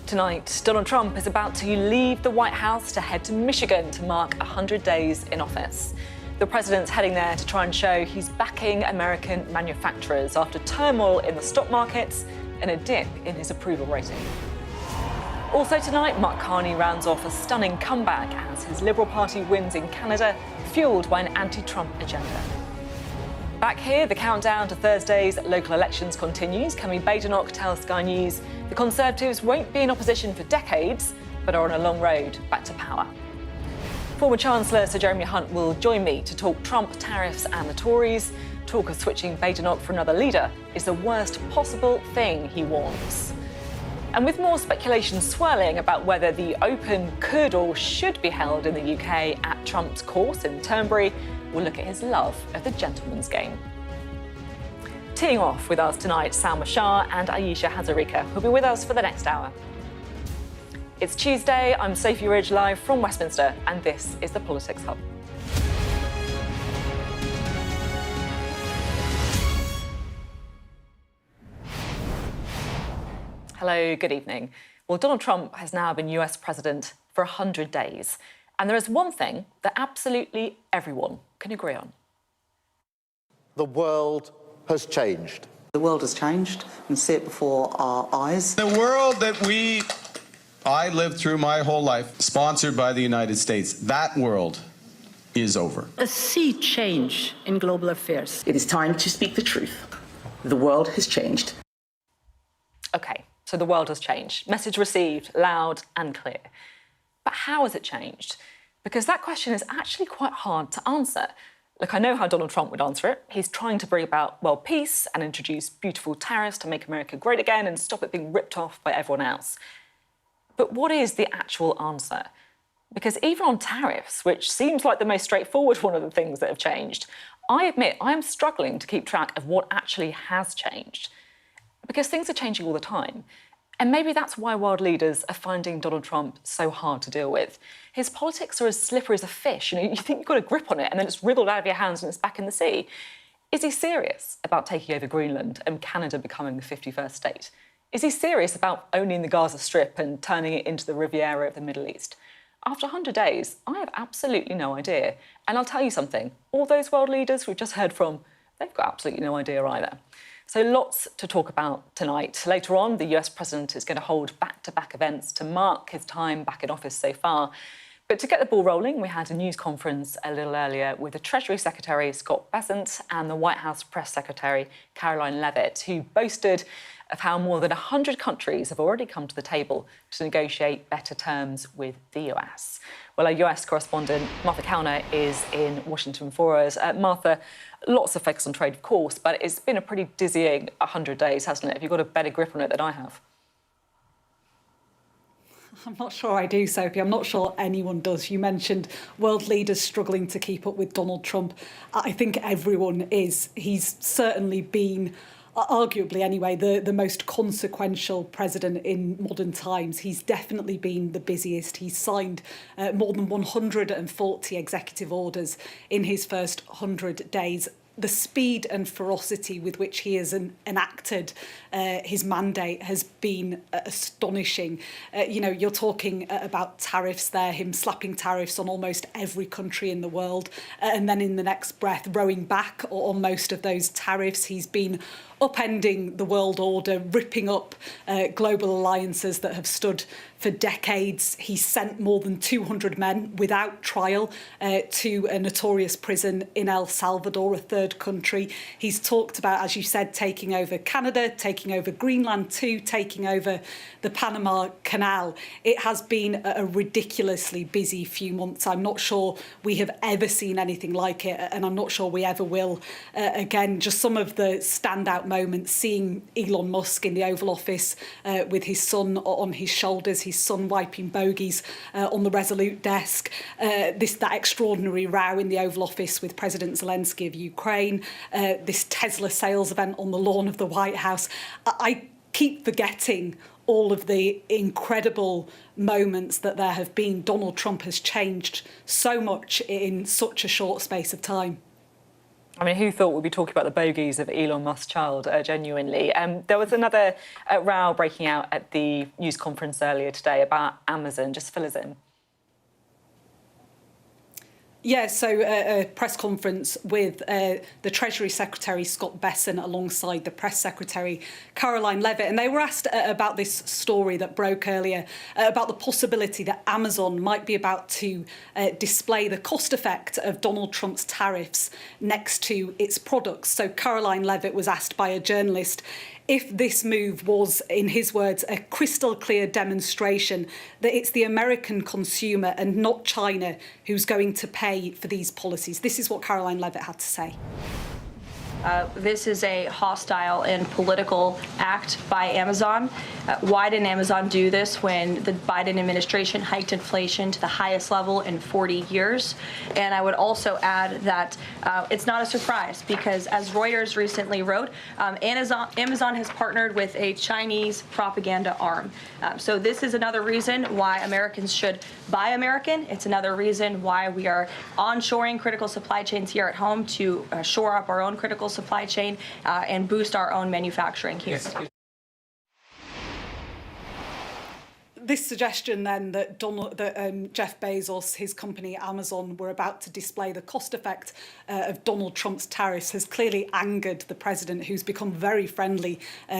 Tonight, Donald Trump is about to leave the White House to head to Michigan to mark 100 days in office. The president's heading there to try and show he's backing American manufacturers after turmoil in the stock markets and a dip in his approval rating. Also tonight, Mark Carney rounds off a stunning comeback as his Liberal Party wins in Canada, fuelled by an anti-Trump agenda. Back here, the countdown to Thursday's local elections continues. Kemi Badenoch tells Sky News the Conservatives won't be in opposition for decades, but are on a long road back to power. Former Chancellor Sir Jeremy Hunt will join me to talk Trump, tariffs and the Tories. Talk of switching Badenoch for another leader is the worst possible thing, he warns. And with more speculation swirling about whether the Open could or should be held in the UK at Trump's course in Turnberry, we'll look at his love of the gentleman's game. Teeing off with us tonight, Salma Shah and Ayesha Hazarika, who'll be with us for the next hour. It's Tuesday, I'm Sophy Ridge live from Westminster, and this is the Politics Hub. Hello, good evening. Well, Donald Trump has now been US president for 100 days. And there is one thing that absolutely everyone can agree on. The world has changed. The world has changed. We can see it before our eyes. The world that I lived through my whole life, sponsored by the United States, that world is over. A sea change in global affairs. It is time to speak the truth. The world has changed. OK, so the world has changed. Message received, loud and clear. But how has it changed? Because that question is actually quite hard to answer. Look, I know how Donald Trump would answer it. He's trying to bring about world peace and introduce beautiful tariffs to make America great again and stop it being ripped off by everyone else. But what is the actual answer? Because even on tariffs, which seems like the most straightforward one of the things that have changed, I admit I am struggling to keep track of what actually has changed. Because things are changing all the time. And maybe that's why world leaders are finding Donald Trump so hard to deal with. His politics are as slippery as a fish. You think you've got a grip on it and then it's wriggled out of your hands and it's back in the sea. Is he serious about taking over Greenland and Canada becoming the 51st state? Is he serious about owning the Gaza Strip and turning it into the Riviera of the Middle East? After 100 days, I have absolutely no idea. And I'll tell you something, all those world leaders we've just heard from, they've got absolutely no idea either. So lots to talk about tonight. Later on, the US president is going to hold back-to-back events to mark his time back in office so far. But to get the ball rolling, we had a news conference a little earlier with the Treasury Secretary, Scott Bessent, and the White House Press Secretary, Caroline Leavitt, who boasted of how more than 100 countries have already come to the table to negotiate better terms with the US. Well, our US correspondent, Martha Kauner, is in Washington for us. Martha, lots of focus on trade, of course, but it's been a pretty dizzying 100 days, hasn't it? Have you got a better grip on it than I have? I'm not sure I do, Sophie. I'm not sure anyone does. You mentioned world leaders struggling to keep up with Donald Trump. I think everyone is. He's certainly been, arguably anyway, the most consequential president in modern times. He's definitely been the busiest. He's signed more than 140 executive orders in his first 100 days. The speed and ferocity with which he has enacted his mandate has been astonishing. You're talking about tariffs there, him slapping tariffs on almost every country in the world, and then in the next breath rowing back on most of those tariffs. He's been upending the world order, ripping up global alliances that have stood for decades. He sent more than 200 men without trial to a notorious prison in El Salvador, a third country. He's talked about, as you said, taking over Canada, taking over Greenland too, taking over the Panama Canal. It has been a ridiculously busy few months. I'm not sure we have ever seen anything like it, and I'm not sure we ever will again. Just some of the standout moments, seeing Elon Musk in the Oval Office with his son on his shoulders, his son wiping bogies on the Resolute desk, that extraordinary row in the Oval Office with President Zelensky of Ukraine, this Tesla sales event on the lawn of the White House. I keep forgetting all of the incredible moments that there have been. Donald Trump has changed so much in such a short space of time. I mean, who thought we'd be talking about the bogies of Elon Musk's child, genuinely? There was another row breaking out at the news conference earlier today about Amazon. Just fill us in. Yeah, so a press conference with the Treasury Secretary, Scott Besson, alongside the Press Secretary, Caroline Levitt. And they were asked about this story that broke earlier, about the possibility that Amazon might be about to display the cost effect of Donald Trump's tariffs next to its products. So Caroline Levitt was asked by a journalist if this move was, in his words, a crystal clear demonstration that it's the American consumer and not China who's going to pay for these policies. This is what Caroline Levitt had to say. This is a hostile and political act by Amazon. Why didn't Amazon do this when the Biden administration hiked inflation to the highest level in 40 years? And I would also add that it's not a surprise because, as Reuters recently wrote, Amazon has partnered with a Chinese propaganda arm. So this is another reason why Americans should buy American. It's another reason why we are onshoring critical supply chains here at home to shore up our own critical supply chain and boost our own manufacturing here. This suggestion then that Jeff Bezos, his company Amazon, were about to display the cost effect of Donald Trump's tariffs has clearly angered the president, who's become very friendly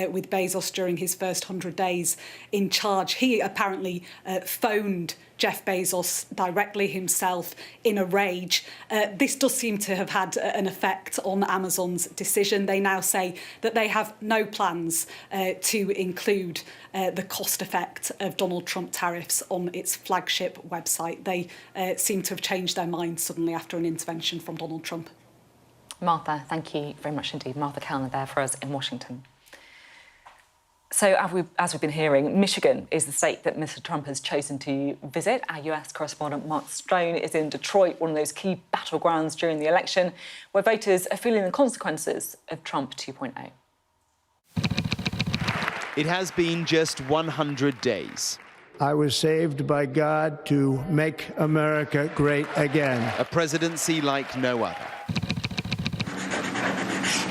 with Bezos during his first 100 days in charge. He apparently phoned Jeff Bezos directly himself in a rage. This does seem to have had an effect on Amazon's decision. They now say that they have no plans to include the cost effect of Donald Trump tariffs on its flagship website. They seem to have changed their minds suddenly after an intervention from Donald Trump. Martha, thank you very much indeed. Martha Kellner there for us in Washington. So, as we've been hearing, Michigan is the state that Mr Trump has chosen to visit. Our US correspondent Mark Strone is in Detroit, one of those key battlegrounds during the election, where voters are feeling the consequences of Trump 2.0. It has been just 100 days. I was saved by God to make America great again. A presidency like no other.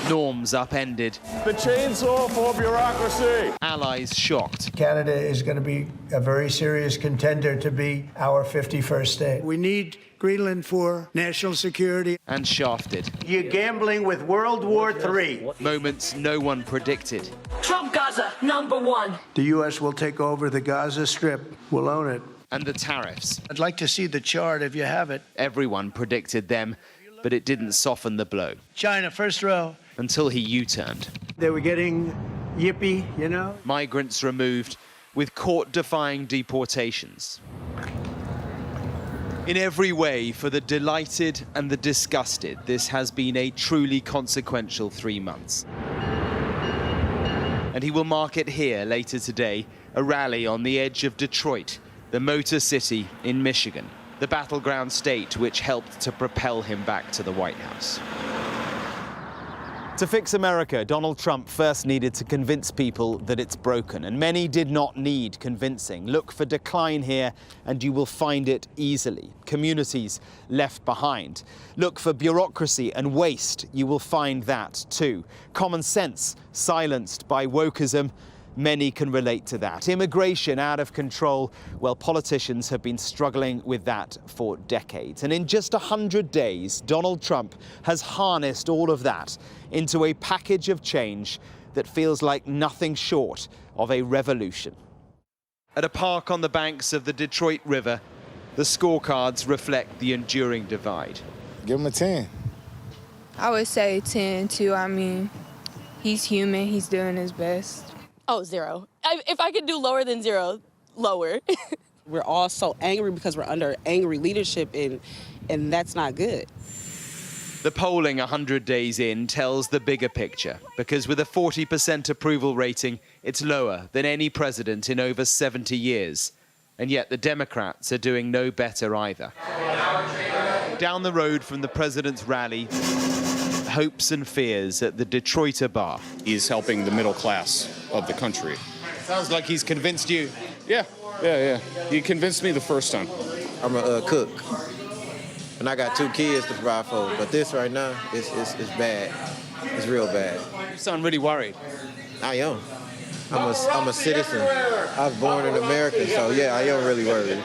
Norms upended. The chainsaw for bureaucracy. Allies shocked. Canada is going to be a very serious contender to be our 51st state. We need Greenland for national security. And shafted. You're gambling with World War III. Moments no one predicted. Trump Gaza, #1. The U.S. will take over the Gaza Strip. We'll own it. And the tariffs. I'd like to see the chart if you have it. Everyone predicted them, but it didn't soften the blow. China, first row. Until he U-turned. They were getting yippee, you know? Migrants removed, with court-defying deportations. In every way, for the delighted and the disgusted, this has been a truly consequential 3 months. And he will mark it here later today, a rally on the edge of Detroit, the Motor City in Michigan, the battleground state which helped to propel him back to the White House. To fix America, Donald Trump first needed to convince people that it's broken, and many did not need convincing. Look for decline here, and you will find it easily. Communities left behind. Look for bureaucracy and waste. You will find that too. Common sense silenced by wokeism. Many can relate to that. Immigration out of control. Well, politicians have been struggling with that for decades. And in just 100 days, Donald Trump has harnessed all of that into a package of change that feels like nothing short of a revolution. At a park on the banks of the Detroit River, the scorecards reflect the enduring divide. Give him a 10. I would say 10 too. I mean, he's human. He's doing his best. Oh, 0. If I could do lower than 0, lower. We're all so angry because we're under angry leadership, and that's not good. The polling 100 days in tells the bigger picture, because with a 40% approval rating, it's lower than any president in over 70 years. And yet the Democrats are doing no better either. Down the road from the president's rally, hopes and fears at the Detroiter bar. He's helping the middle class of the country. Sounds like he's convinced you. Yeah. He convinced me the first time. I'm a cook. and I got 2 kids to provide for. But this right now, it's bad. It's real bad. You sound really worried. I am. I'm a citizen. I was born in America, so yeah, I am really worried.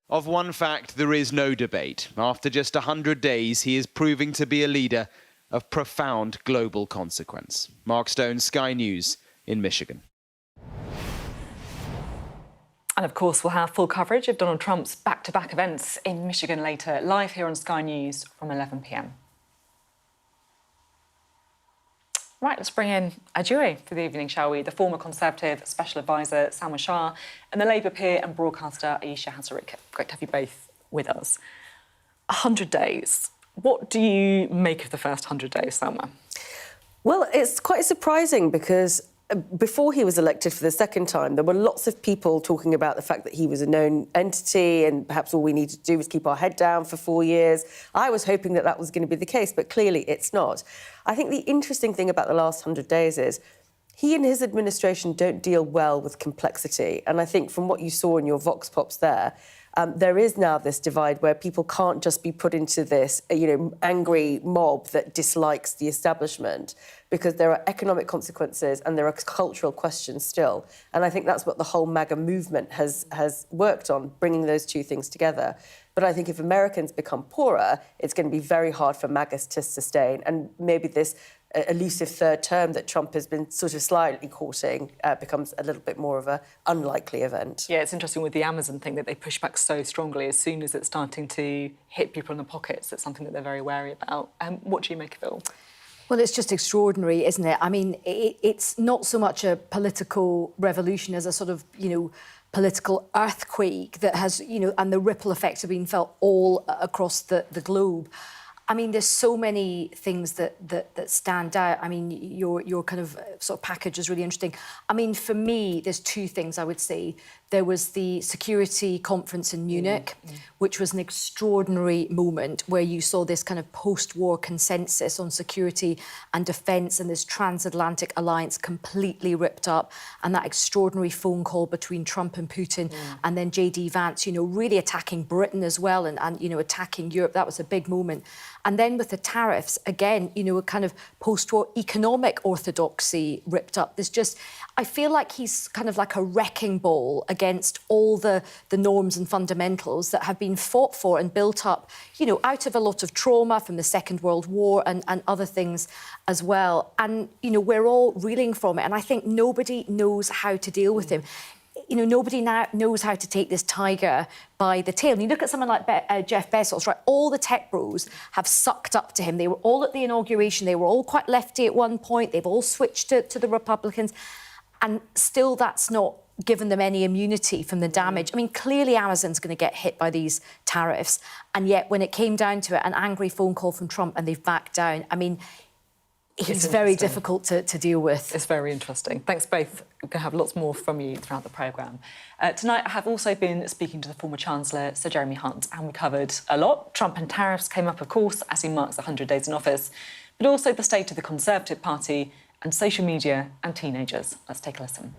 Of one fact, there is no debate. After just 100 days, he is proving to be a leader of profound global consequence. Mark Stone, Sky News in Michigan. And of course, we'll have full coverage of Donald Trump's back-to-back events in Michigan later, live here on Sky News from 11 p.m. Right, let's bring in a duo for the evening, shall we? The former Conservative Special Advisor, Salma Shah, and the Labour peer and broadcaster, Ayesha Hazarika. Great to have you both with us. 100 days. What do you make of the first 100 days, Salma? Well, it's quite surprising because before he was elected for the second time, there were lots of people talking about the fact that he was a known entity and perhaps all we needed to do was keep our head down for 4 years. I was hoping that that was going to be the case, but clearly it's not. I think the interesting thing about the last 100 days is he and his administration don't deal well with complexity. And I think from what you saw in your Vox Pops there is now this divide where people can't just be put into this, angry mob that dislikes the establishment, because there are economic consequences and there are cultural questions still. And I think that's what the whole MAGA movement has worked on, bringing those two things together. But I think if Americans become poorer, it's going to be very hard for MAGAs to sustain. And maybe this elusive third term that Trump has been sort of slightly courting becomes a little bit more of an unlikely event. Yeah, it's interesting with the Amazon thing that they push back so strongly as soon as it's starting to hit people in the pockets. It's something that they're very wary about. What do you make of it all? Well, it's just extraordinary, isn't it? I mean, it's not so much a political revolution as a sort of, political earthquake that has, and the ripple effects have been felt all across the globe. I mean, there's so many things that stand out. I mean, your kind of sort of package is really interesting. I mean, for me, there's 2 things I would say. There was the security conference in Munich, which was an extraordinary moment where you saw this kind of post-war consensus on security and defence and this transatlantic alliance completely ripped up, and that extraordinary phone call between Trump and Putin, and then J.D. Vance, really attacking Britain as well and attacking Europe. That was a big moment. And then with the tariffs, again, a kind of post-war economic orthodoxy ripped up. I feel like he's kind of like a wrecking ball against all the norms and fundamentals that have been fought for and built up, out of a lot of trauma from the Second World War and other things as well. And, we're all reeling from it. And I think nobody knows how to deal with him. Nobody now knows how to take this tiger by the tail. And you look at someone like Jeff Bezos, right? All the tech bros have sucked up to him. They were all at the inauguration. They were all quite lefty at one point. They've all switched to the Republicans. And still that's not given them any immunity from the damage. I mean, clearly Amazon's going to get hit by these tariffs. And yet when it came down to it, an angry phone call from Trump and they've backed down. I mean, he's very difficult to deal with. It's very interesting. Thanks both. We're going to have lots more from you throughout the programme. Tonight, I have also been speaking to the former Chancellor, Sir Jeremy Hunt, and we covered a lot. Trump and tariffs came up, of course, as he marks 100 days in office, but also the state of the Conservative Party and social media and teenagers. Let's take a listen.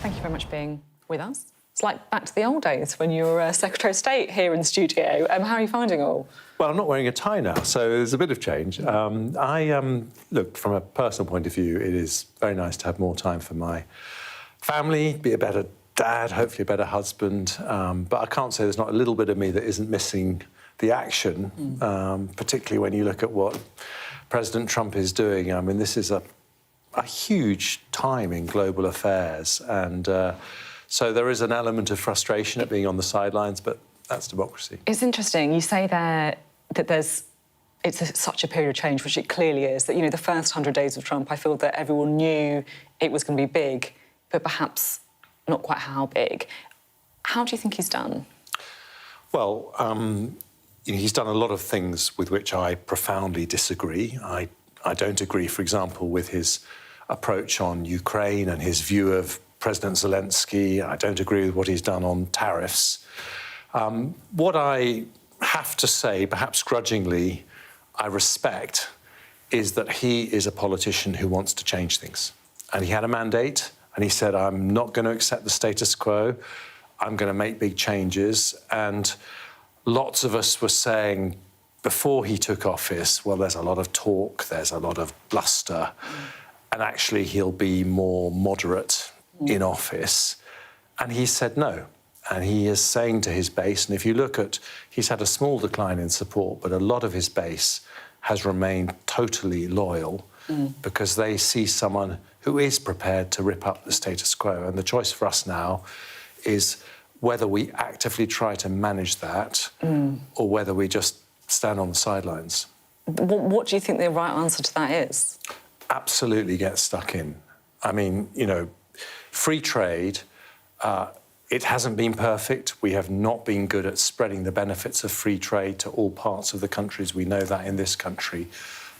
Thank you very much for being with us. It's like back to the old days when you were Secretary of State here in the studio. How are you finding it all? Well, I'm not wearing a tie now, so there's a bit of change. Look, from a personal point of view, it is very nice to have more time for my family, be a better dad, hopefully a better husband. But I can't say there's not a little bit of me that isn't missing the action, particularly when you look at what President Trump is doing. I mean, this is a huge time in global affairs, and so there is an element of frustration at being on the sidelines, but that's democracy. It's interesting. You say there that it's such a period of change, which it clearly is, that, the first 100 days of Trump, I feel that everyone knew it was going to be big, but perhaps not quite how big. How do you think he's done? Well, he's done a lot of things with which I profoundly disagree. I don't agree, for example, with his approach on Ukraine and his view of President Zelensky. I don't agree with what he's done on tariffs. What I have to say, perhaps grudgingly, I respect, is that he is a politician who wants to change things. And he had a mandate, and he said, I'm not going to accept the status quo. I'm going to make big changes. And lots of us were saying before he took office, well, there's a lot of talk, there's a lot of bluster, and actually he'll be more moderate in office. And he said no. And he is saying to his base, and if you look at, he's had a small decline in support, but a lot of his base has remained totally loyal because they see someone who is prepared to rip up the status quo. And the choice for us now is whether we actively try to manage that or whether we just stand on the sidelines. What do you think the right answer to that is? Absolutely get stuck in. I mean, you know, free trade, it hasn't been perfect. We have not been good at spreading the benefits of free trade to all parts of the countries. We know that in this country.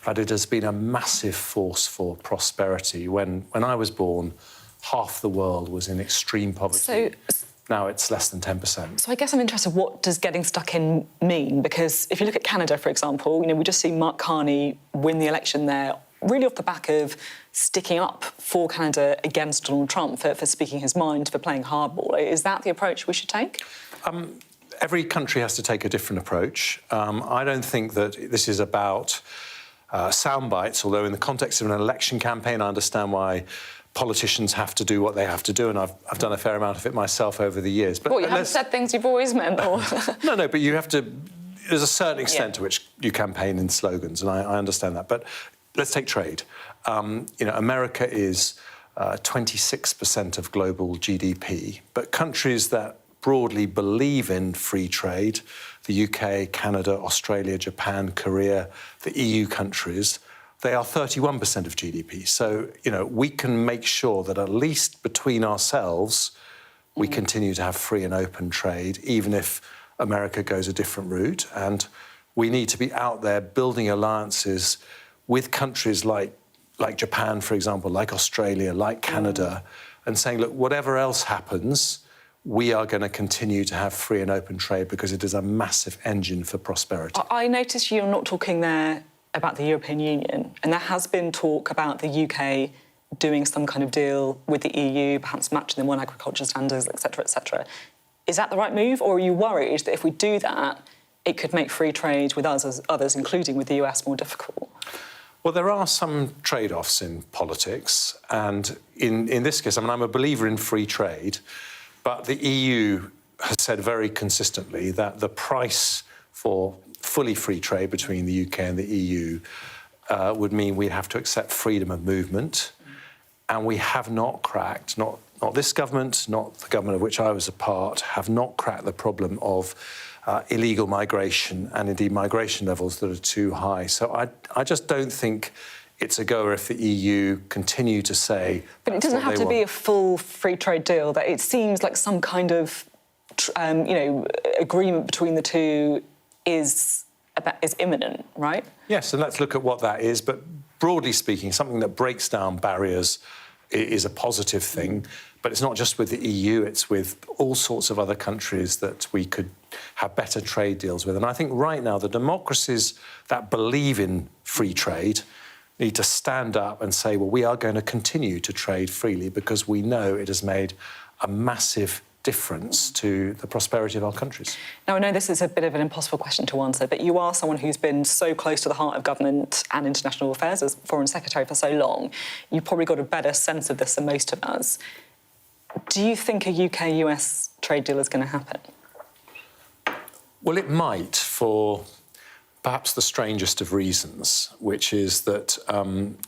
But it has been a massive force for prosperity. When I was born, half the world was in extreme poverty. Now it's less than 10%. So I guess I'm interested, what does getting stuck in mean? Because if you look at Canada, for example, you know, we just see Mark Carney win the election there, really off the back of sticking up for Canada against Donald Trump, for speaking his mind, for playing hardball. Is that the approach we should take? Every country has to take a different approach. I don't think that this is about sound bites, although in the context of an election campaign, I understand why politicians have to do what they have to do, and I've done a fair amount of it myself over the years. But you haven't said things you've always meant, or...? No, but you have to... There's a certain extent to which you campaign in slogans, and I understand that. But let's take trade. You know, America is 26% of global GDP, but countries that broadly believe in free trade, the UK, Canada, Australia, Japan, Korea, the EU countries, they are 31% of GDP. So, you know, we can make sure that at least between ourselves, we continue to have free and open trade, even if America goes a different route. And we need to be out there building alliances with countries like Japan, for example, like Australia, like Canada, and saying, look, whatever else happens, we are going to continue to have free and open trade because it is a massive engine for prosperity. I noticed you're not talking there about the European Union, and there has been talk about the UK doing some kind of deal with the EU, perhaps matching them on agriculture standards, etc., etc. Is that the right move, or are you worried that if we do that, it could make free trade with others, including with the US, more difficult? Well, there are some trade-offs in politics, and in this case, I mean, I'm a believer in free trade, but the EU has said very consistently that the price for fully free trade between the UK and the EU would mean we'd have to accept freedom of movement, and we have not cracked, not this government, not the government of which I was a part, have not cracked the problem of illegal migration and indeed migration levels that are too high. So I just don't think it's a goer if the EU continue to say... But it doesn't have to be a full free trade deal. That it seems like some kind of, agreement between the two is imminent, right? Yes, and let's look at what that is. But broadly speaking, something that breaks down barriers is a positive thing. But it's not just with the EU, it's with all sorts of other countries that we could have better trade deals with. And I think right now the democracies that believe in free trade need to stand up and say, well, we are going to continue to trade freely because we know it has made a massive difference to the prosperity of our countries. Now, I know this is a bit of an impossible question to answer, but you are someone who's been so close to the heart of government and international affairs as Foreign Secretary for so long. You've probably got a better sense of this than most of us. Do you think a UK-US trade deal is going to happen? Well, it might, for perhaps the strangest of reasons, which is that,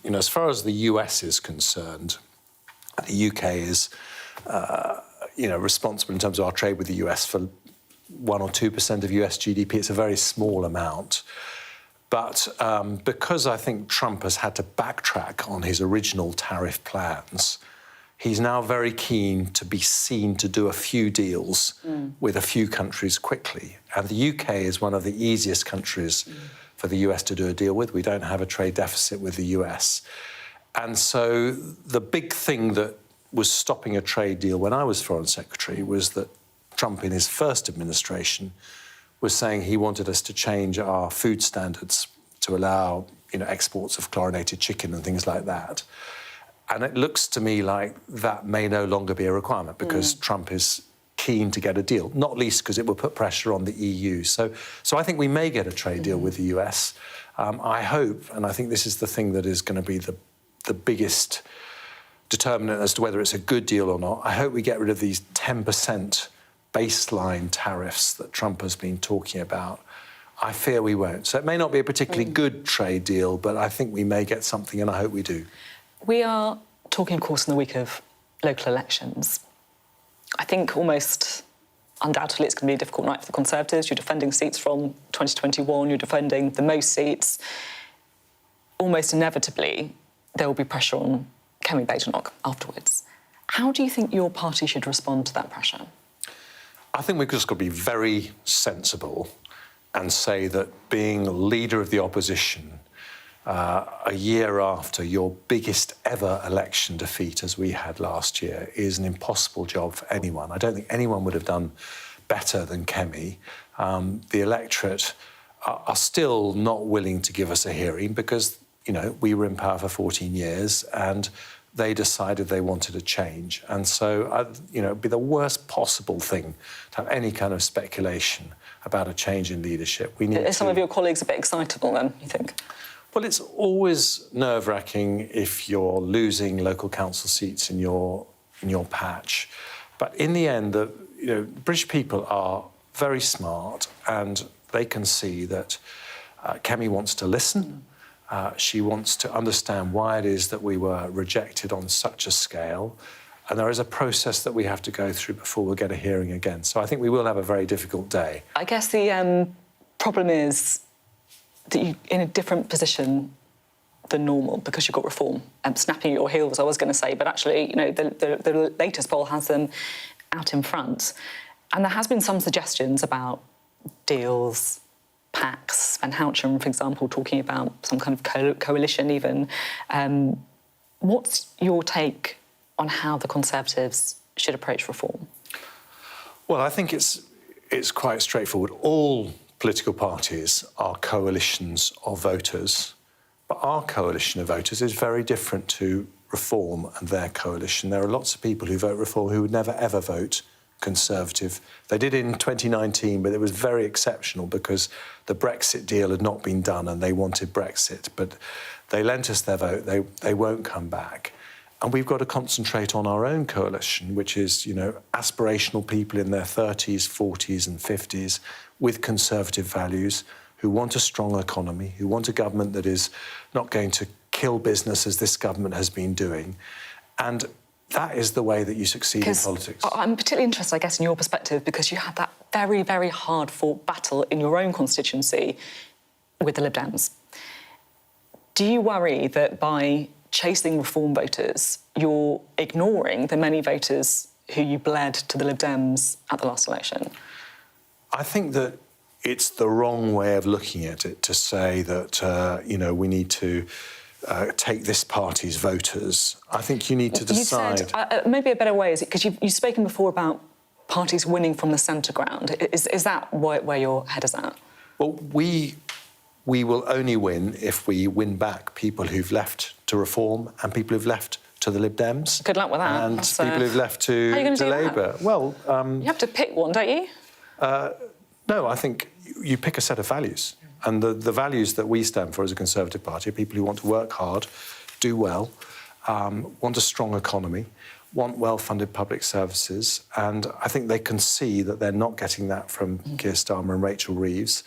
as far as the US is concerned, the UK is, responsible in terms of our trade with the US for 1 or 2% of US GDP. It's a very small amount. But because I think Trump has had to backtrack on his original tariff plans, he's now very keen to be seen to do a few deals with a few countries quickly. And the UK is one of the easiest countries for the US to do a deal with. We don't have a trade deficit with the US. And so the big thing that was stopping a trade deal when I was Foreign Secretary was that Trump, in his first administration, was saying he wanted us to change our food standards to allow, exports of chlorinated chicken and things like that. And it looks to me like that may no longer be a requirement because Trump is keen to get a deal, not least because it will put pressure on the EU. So I think we may get a trade deal with the US. I hope, and I think this is the thing that is going to be the biggest determinant as to whether it's a good deal or not, I hope we get rid of these 10% baseline tariffs that Trump has been talking about. I fear we won't. So it may not be a particularly good trade deal, but I think we may get something, and I hope we do. We are talking, of course, in the week of local elections. I think almost undoubtedly it's going to be a difficult night for the Conservatives. You're defending seats from 2021, you're defending the most seats. Almost inevitably, there will be pressure on Kemi Badenoch afterwards. How do you think your party should respond to that pressure? I think we've just got to be very sensible and say that being leader of the opposition a year after your biggest ever election defeat, as we had last year, is an impossible job for anyone. I don't think anyone would have done better than Kemi. The electorate are still not willing to give us a hearing because, you know, we were in power for 14 years and they decided they wanted a change. And so, you know, it'd be the worst possible thing to have any kind of speculation about a change in leadership. We need some of your colleagues a bit excitable then, you think? Well, it's always nerve-wracking if you're losing local council seats in your patch. But in the end, you know, British people are very smart and they can see that Kemi wants to listen. She wants to understand why it is that we were rejected on such a scale. And there is a process that we have to go through before we'll get a hearing again. So I think we will have a very difficult day. I guess the problem is that you're in a different position than normal because you've got reform snapping at your heels, I was going to say, but actually, you know, the latest poll has them out in front. And there has been some suggestions about deals, pacts, Van Houten, for example, talking about some kind of coalition even. What's your take on how the Conservatives should approach reform? Well, I think it's quite straightforward. All political parties are coalitions of voters, but our coalition of voters is very different to Reform and their coalition. There are lots of people who vote Reform who would never, ever vote Conservative. They did in 2019, but it was very exceptional because the Brexit deal had not been done and they wanted Brexit, but they lent us their vote. They won't come back. And we've got to concentrate on our own coalition, which is, you know, aspirational people in their 30s, 40s and 50s with conservative values who want a strong economy, who want a government that is not going to kill business as this government has been doing. And that is the way that you succeed in politics. I'm particularly interested, I guess, in your perspective because you had that very, very hard-fought battle in your own constituency with the Lib Dems. Do you worry that by chasing Reform voters, you're ignoring the many voters who you bled to the Lib Dems at the last election? I think that it's the wrong way of looking at it to say that, you know, we need to take this party's voters. I think you need to decide... You said, maybe a better way is, because you've spoken before about parties winning from the centre ground. Is that where your head is at? Well, we will only win if we win back people who've left to Reform and people who've left to the Lib Dems. Good luck with that. And people who've left to Labour. That? Well... you have to pick one, don't you? No, I think you pick a set of values. And the values that we stand for as a Conservative Party are people who want to work hard, do well, want a strong economy, want well-funded public services, and I think they can see that they're not getting that from Keir Starmer and Rachel Reeves.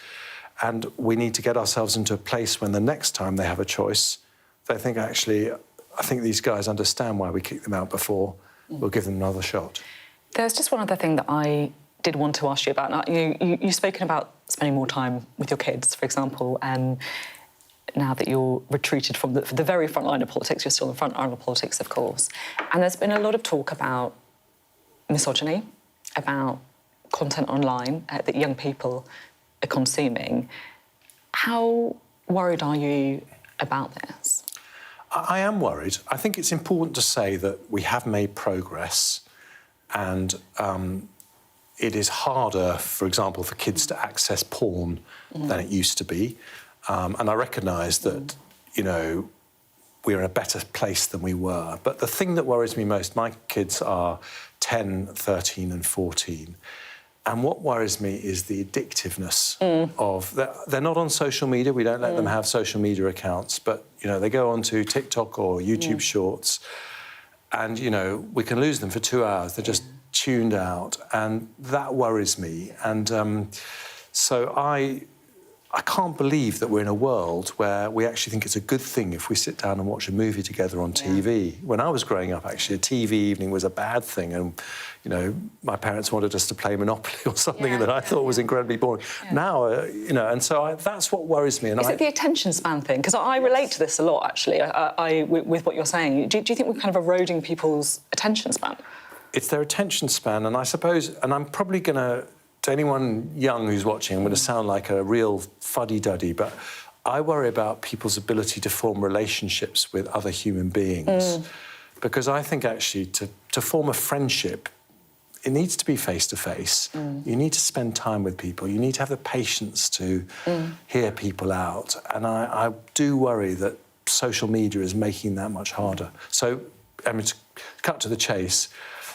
And we need to get ourselves into a place when the next time they have a choice, they think, actually, I think these guys understand why we kicked them out before. We'll give them another shot. There's just one other thing that I did want to ask you about. You've spoken about spending more time with your kids, for example, now that you're retreated from the very front line of politics. You're still in the front line of politics, of course. And there's been a lot of talk about misogyny, about content online that young people are consuming. How worried are you about this? I am worried. I think it's important to say that we have made progress and it is harder, for example, for kids to access porn than it used to be. And I recognise that, you know, we're in a better place than we were. But the thing that worries me most, my kids are 10, 13 and 14. And what worries me is the addictiveness of... They're not on social media. We don't let them have social media accounts. But, you know, they go onto TikTok or YouTube Shorts and, you know, we can lose them for 2 hours. They're just tuned out. And that worries me. And so I can't believe that we're in a world where we actually think it's a good thing if we sit down and watch a movie together on TV. When I was growing up, actually, a TV evening was a bad thing. And, you know, my parents wanted us to play Monopoly or something that I thought was incredibly boring. Now, you know, and so that's what worries me. And Is it the attention span thing? Because I relate to this a lot, actually, with what you're saying. Do you think we're kind of eroding people's attention span? It's their attention span, and I suppose, and I'm probably going to anyone young who's watching, I'm going to sound like a real fuddy-duddy, but I worry about people's ability to form relationships with other human beings. Because I think, actually, to form a friendship, it needs to be face-to-face. You need to spend time with people. You need to have the patience to hear people out. And I do worry that social media is making that much harder. So, I mean, to cut to the chase,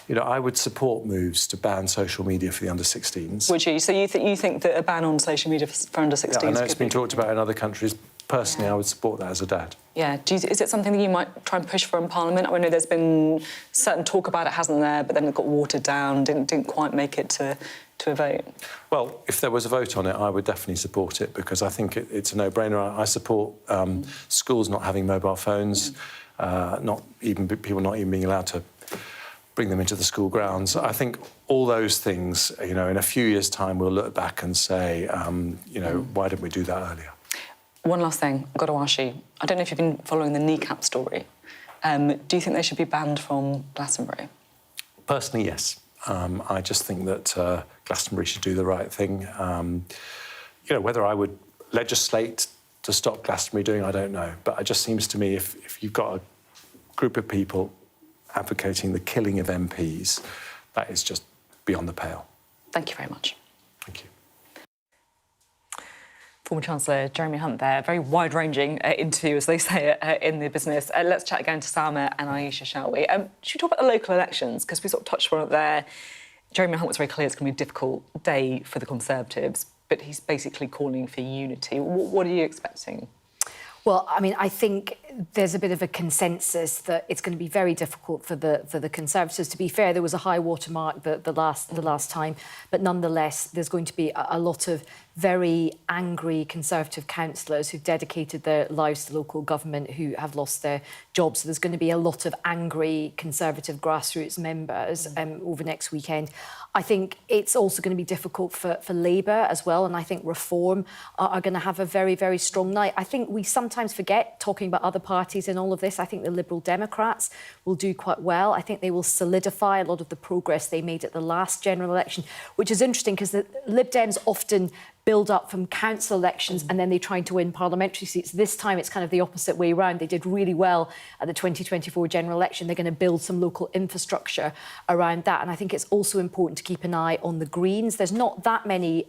you know, I would support moves to ban social media for the under-16s. Would you? So you think that a ban on social media for under-16s? Yeah, I know it's been talked about in other countries. Personally, I would support that as a dad. Yeah. Is it something that you might try and push for in Parliament? I know there's been certain talk about it, hasn't there? But then it got watered down, didn't quite make it to a vote. Well, if there was a vote on it, I would definitely support it because I think it's a no-brainer. I support schools not having mobile phones, people not even being allowed to bring them into the school grounds. I think all those things, you know, in a few years' time, we'll look back and say, you know, why didn't we do that earlier? One last thing, I've got to ask you. I don't know if you've been following the kneecap story. Do you think they should be banned from Glastonbury? Personally, yes. I just think that Glastonbury should do the right thing. You know, whether I would legislate to stop Glastonbury doing, I don't know. But it just seems to me if you've got a group of people advocating the killing of MPs, that is just beyond the pale. Thank you very much. Thank you. Former Chancellor Jeremy Hunt there, very wide-ranging interview, as they say in the business. Let's chat again to Salma and Ayesha, shall we? Should we talk about the local elections? Because we sort of touched on it there. Jeremy Hunt was very clear it's going to be a difficult day for the Conservatives, but he's basically calling for unity. What are you expecting? Well, I mean, I think there's a bit of a consensus that it's going to be very difficult for the Conservatives. To be fair, there was a high watermark the last time, but nonetheless, there's going to be a lot of very angry Conservative councillors who've dedicated their lives to local government who have lost their jobs. So there's going to be a lot of angry Conservative grassroots members over next weekend. I think it's also going to be difficult for Labour as well, and I think Reform are going to have a very, very strong night. I think we sometimes forget, talking about other parties in all of this, I think the Liberal Democrats will do quite well. I think they will solidify a lot of the progress they made at the last general election, which is interesting because the Lib Dems often build up from council elections and then they try to win parliamentary seats. This time it's kind of the opposite way around. They did really well at the 2024 general election. They're going to build some local infrastructure around that. And I think it's also important to keep an eye on the Greens. There's not that many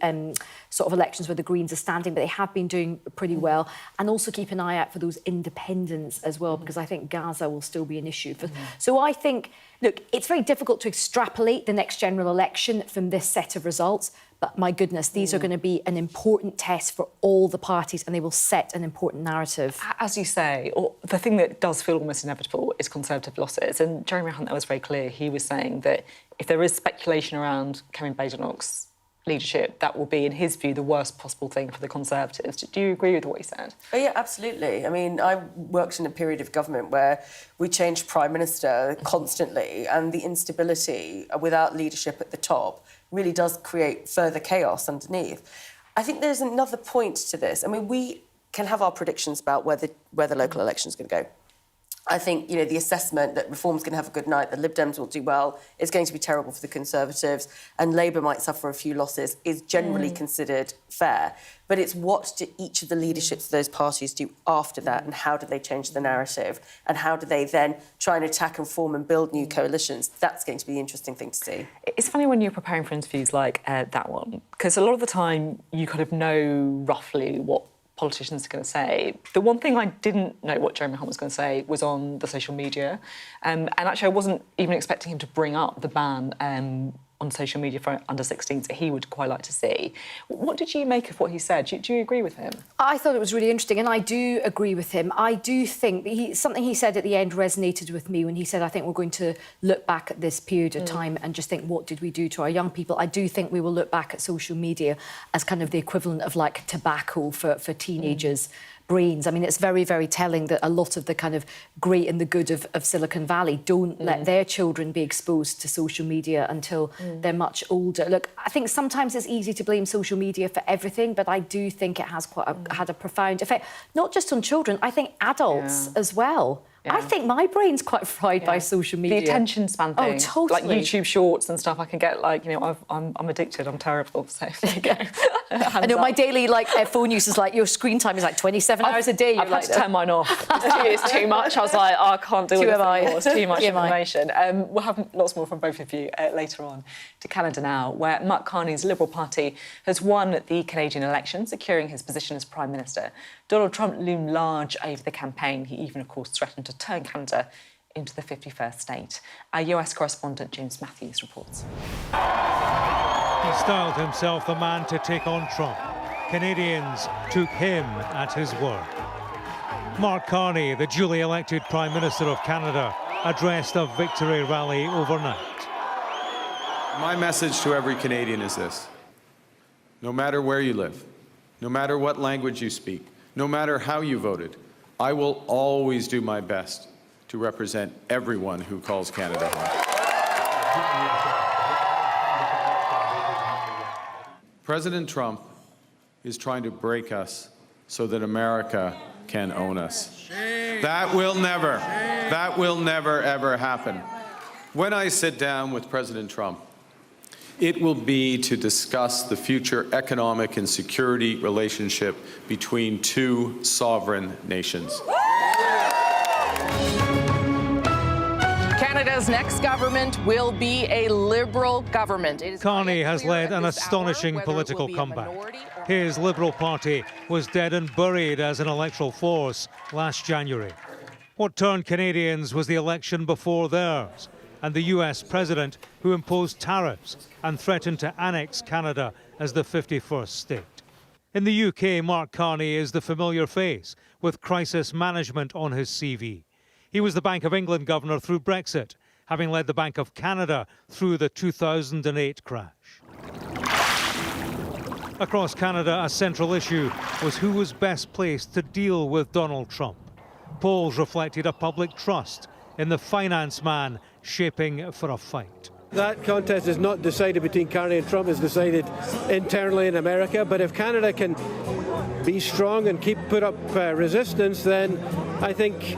sort of elections where the Greens are standing, but they have been doing pretty well. And also keep an eye out for those independents as well, because I think Gaza will still be an issue. So I think, look, it's very difficult to extrapolate the next general election from this set of results. But my goodness, these are going to be an important test for all the parties and they will set an important narrative. As you say, the thing that does feel almost inevitable is Conservative losses. And Jeremy Hunt was very clear. He was saying that if there is speculation around Kevin Badenoch's leadership, that will be, in his view, the worst possible thing for the Conservatives. Do you agree with what he said? Oh, yeah, absolutely. I mean, I worked in a period of government where we changed Prime Minister constantly, and the instability without leadership at the top really does create further chaos underneath. I think there's another point to this. I mean, we can have our predictions about where the local election is going to go. I think, you know, the assessment that Reform's going to have a good night, the Lib Dems will do well, is going to be terrible for the Conservatives, and Labour might suffer a few losses, is generally considered fair. But it's what do each of the leaderships of those parties do after that, and how do they change the narrative, and how do they then try and attack and form and build new coalitions? That's going to be the interesting thing to see. It's funny when you're preparing for interviews like that one, because a lot of the time you kind of know roughly what politicians are going to say. The one thing I didn't know what Jeremy Hunt was going to say was on the social media. And actually, I wasn't even expecting him to bring up the ban on social media for under-16s that he would quite like to see. What did you make of what he said? Do you agree with him? I thought it was really interesting, and I do agree with him. I do think that something he said at the end resonated with me when he said, I think we're going to look back at this period of time and just think, what did we do to our young people? I do think we will look back at social media as kind of the equivalent of like tobacco for teenagers' brains. I mean, it's very, very telling that a lot of the kind of great and the good of Silicon Valley don't let their children be exposed to social media until they're much older. Look, I think sometimes it's easy to blame social media for everything, but I do think it has had a profound effect, not just on children, I think adults as well. Yeah. I think my brain's quite fried by social media. The attention span thing. Oh, totally. Like YouTube Shorts and stuff, I can get like, you know, I'm addicted, I'm terrible, so there you go. I know my daily phone use is like, your screen time is like 27 hours a day. I've had to turn mine off. It's too much. I was like, I can't do it anymore. It's too much information. We'll have lots more from both of you later on. To Canada now, where Mark Carney's Liberal Party has won the Canadian election, securing his position as Prime Minister. Donald Trump loomed large over the campaign. He even, of course, threatened to turn Canada into the 51st state. Our US correspondent James Matthews reports. He styled himself the man to take on Trump. Canadians took him at his word. Mark Carney, the duly elected Prime Minister of Canada, addressed a victory rally overnight. My message to every Canadian is this: no matter where you live, no matter what language you speak, no matter how you voted, I will always do my best to represent everyone who calls Canada home. President Trump is trying to break us so that America can own us. That will never ever happen. When I sit down with President Trump, it will be to discuss the future economic and security relationship between two sovereign nations. Canada's next government will be a Liberal government. Carney has led an astonishing political comeback. His Liberal Party was dead and buried as an electoral force last January. What turned Canadians was the election before theirs, and the US president who imposed tariffs and threatened to annex Canada as the 51st state. In the UK, Mark Carney is the familiar face, with crisis management on his CV. He was the Bank of England governor through Brexit, having led the Bank of Canada through the 2008 crash. Across Canada, a central issue was who was best placed to deal with Donald Trump. Polls reflected a public trust in the finance man shaping for a fight. That contest is not decided between Carney and Trump, it's decided internally in America. But if Canada can be strong and put up resistance, then I think,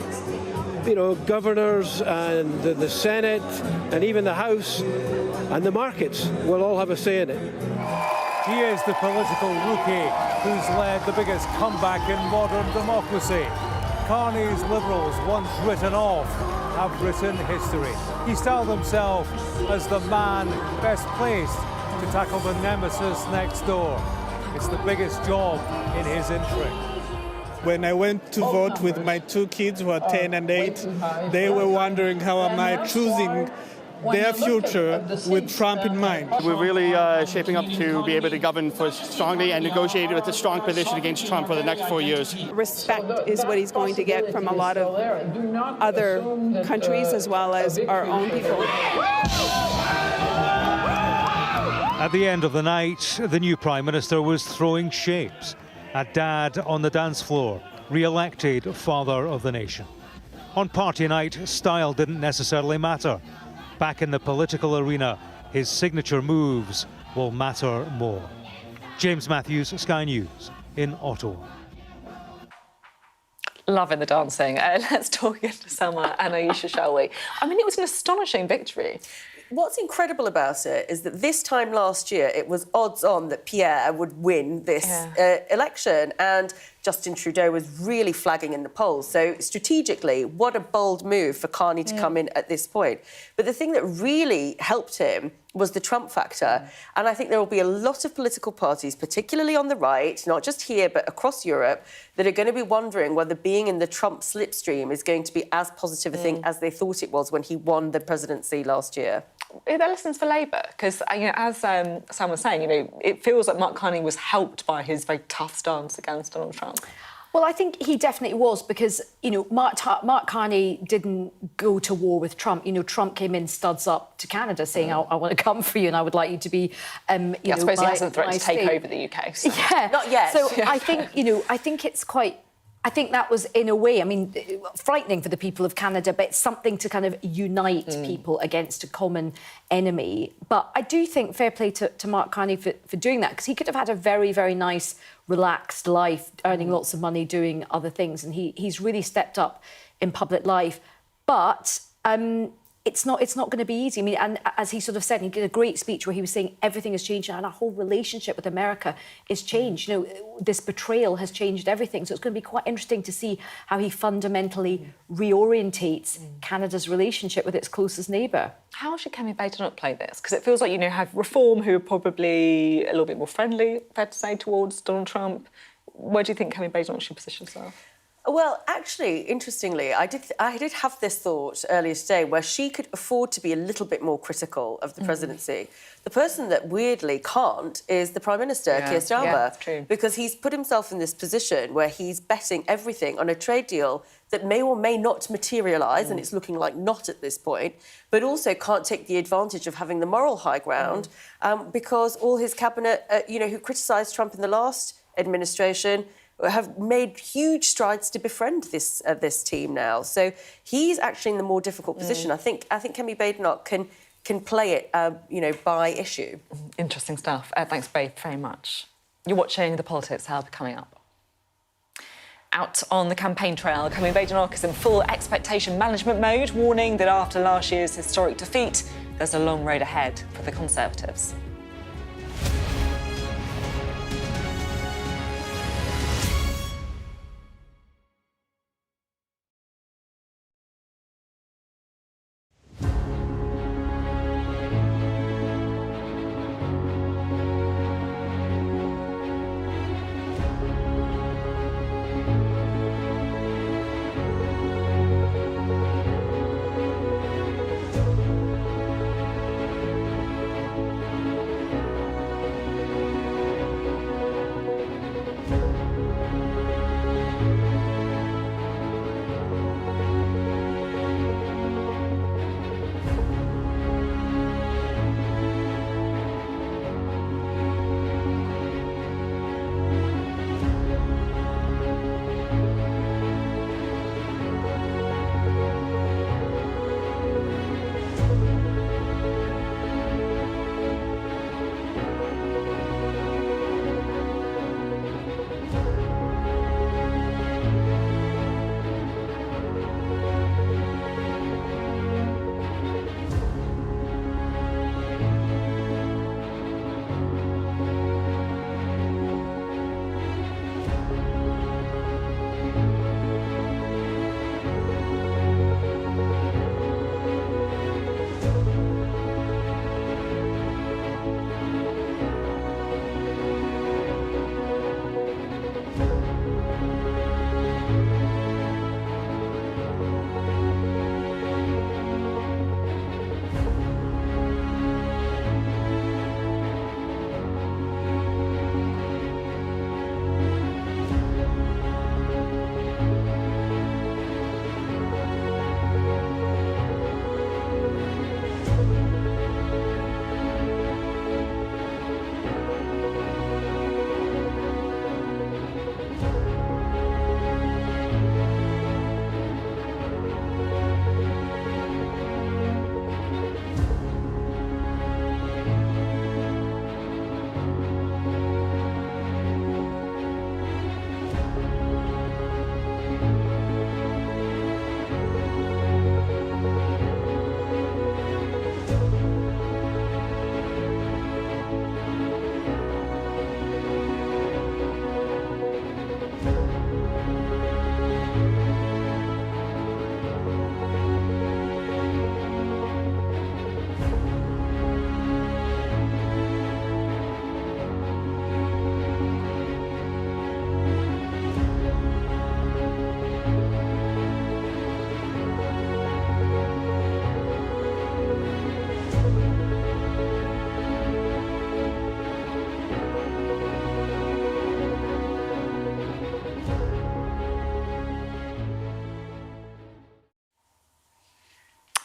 you know, governors and the Senate and even the House and the markets will all have a say in it. He is the political rookie who's led the biggest comeback in modern democracy. Carney's Liberals, once written off, have written history. He styled himself as the man best placed to tackle the nemesis next door. It's the biggest job in his intrigue. When I went to vote with my two kids who are 10 and 8, they were wondering how am I choosing their future with Trump in mind. We're really shaping up to be able to govern strongly and negotiate with a strong position against Trump for the next 4 years. Respect is what he's going to get from a lot of other countries as well as our own people. At the end of the night, the new Prime Minister was throwing shapes. A dad on the dance floor, re-elected father of the nation. On party night, style didn't necessarily matter. Back in the political arena, his signature moves will matter more. James Matthews, Sky News, in Ottawa. Loving the dancing. Let's talk again to Salma and Ayesha, shall we? I mean, it was an astonishing victory. What's incredible about it is that this time last year, it was odds on that Pierre would win this election. And Justin Trudeau was really flagging in the polls. So strategically, what a bold move for Carney to come in at this point. But the thing that really helped him was the Trump factor. And I think there will be a lot of political parties, particularly on the right, not just here, but across Europe, that are going to be wondering whether being in the Trump slipstream is going to be as positive a thing as they thought it was when he won the presidency last year. Are there lessons for Labour? Because, as Sam was saying, it feels like Mark Carney was helped by his very tough stance against Donald Trump. Well, I think he definitely was because, Mark Carney didn't go to war with Trump. Trump came in studs up to Canada saying, I want to come for you and I would like you to be, I suppose he hasn't threatened to take over the UK. So. Yeah. Not yet. So I think it's quite... I think that was, in a way, frightening for the people of Canada, but it's something to kind of unite people against a common enemy. But I do think fair play to Mark Carney for doing that, because he could have had a very, very nice, relaxed life, earning lots of money, doing other things. And he's really stepped up in public life. But it's not going to be easy. And as he sort of said, he did a great speech where he was saying everything has changed and our whole relationship with America is changed. This betrayal has changed everything. So it's going to be quite interesting to see how he fundamentally reorientates Canada's relationship with its closest neighbour. How should Kemi Badenoch play this? Because it feels like, have Reform, who are probably a little bit more friendly, fair to say, towards Donald Trump. Where do you think Kemi Badenoch should position herself? Well, actually, interestingly, I did have this thought earlier today where she could afford to be a little bit more critical of the presidency. The person that weirdly can't is the Prime Minister, Keir Starmer. Yeah, that's true. Because he's put himself in this position where he's betting everything on a trade deal that may or may not materialise, and it's looking like not at this point, but also can't take the advantage of having the moral high ground because all his cabinet, who criticised Trump in the last administration, have made huge strides to befriend this team now. So he's actually in the more difficult position. I think Kemi Badenoch can play it, by issue. Interesting stuff. Thanks both very much. You're watching The Politics Hub coming up. Out on the campaign trail, Kemi Badenoch is in full expectation management mode, warning that after last year's historic defeat, there's a long road ahead for the Conservatives.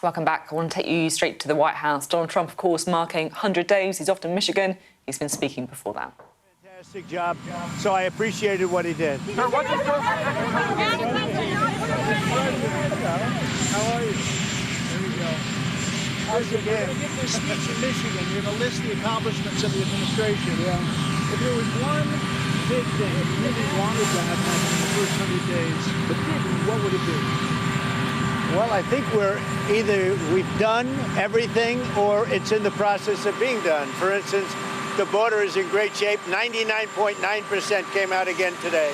Welcome back. I want to take you straight to the White House. Donald Trump, of course, marking 100 days. He's off to Michigan. He's been speaking before that. Fantastic job. So I appreciated what he did. How are you? There we go. How's it been? Give this speech in Michigan. You're going to list the accomplishments of the administration. Yeah. If there was one big thing you really wanted to have happen in the first 100 days, but didn't, what would it be? Well, I think we've done everything or it's in the process of being done. For instance, the border is in great shape. 99.9% came out again today.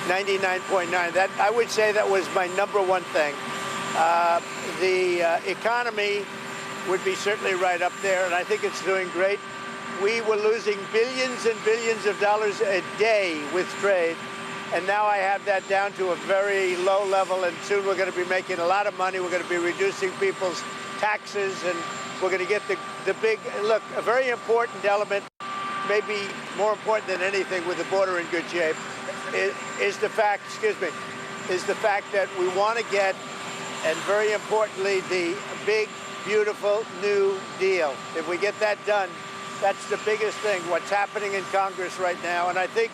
99.9. That I would say that was my number one thing. The economy would be certainly right up there, and I think it's doing great. We were losing billions and billions of dollars a day with trade, and now I have that down to a very low level, and soon we're going to be making a lot of money. We're going to be reducing people's taxes, and we're going to get the big, look, a very important element, maybe more important than anything with the border in good shape, is the fact, is the fact that we want to get, and very importantly, the big, beautiful new deal. If we get that done, that's the biggest thing, what's happening in Congress right now. And I think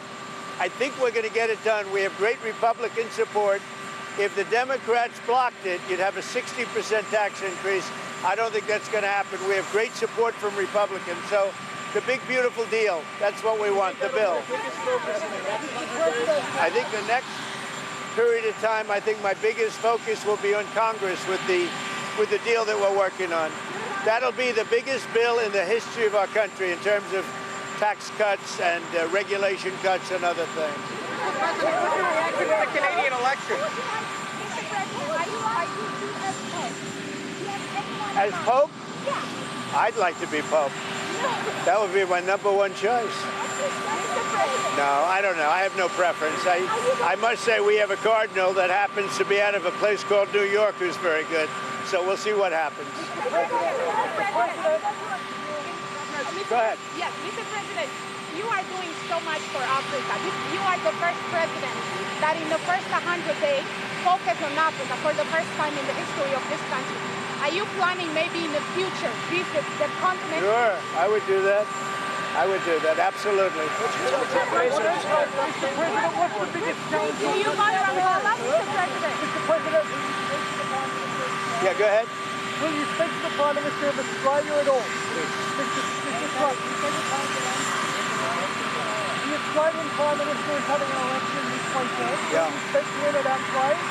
we're going to get it done. We have great Republican support. If the Democrats blocked it, you'd have a 60% tax increase. I don't think that's going to happen. We have great support from Republicans. So the big, beautiful deal, that's what we want, the bill. I think the next period of time, I think my biggest focus will be on Congress with the deal that we're working on. That'll be the biggest bill in the history of our country in terms of tax cuts and regulation cuts and other things. The Canadian election. As Pope? I'd like to be Pope. That would be my number one choice. No, I don't know. I have no preference. I must say we have a cardinal that happens to be out of a place called New York who's very good. So we'll see what happens. Go ahead. Yes, Mr. President, you are doing so much for Africa. You are the first president that in the first 100 days focused on Africa for the first time in the history of this country. Are you planning maybe in the future visit the continent? Sure, I would do that. I would do that, absolutely. Mr. President, what's the biggest challenge? Do you want Angola, Mr. President? Mr. President, yeah, go ahead. will you speak to the Prime Minister of Australia at all? Mr. Trump. The Australian Prime Minister is having an election this weekend. Yeah. Will you speak to him about trade?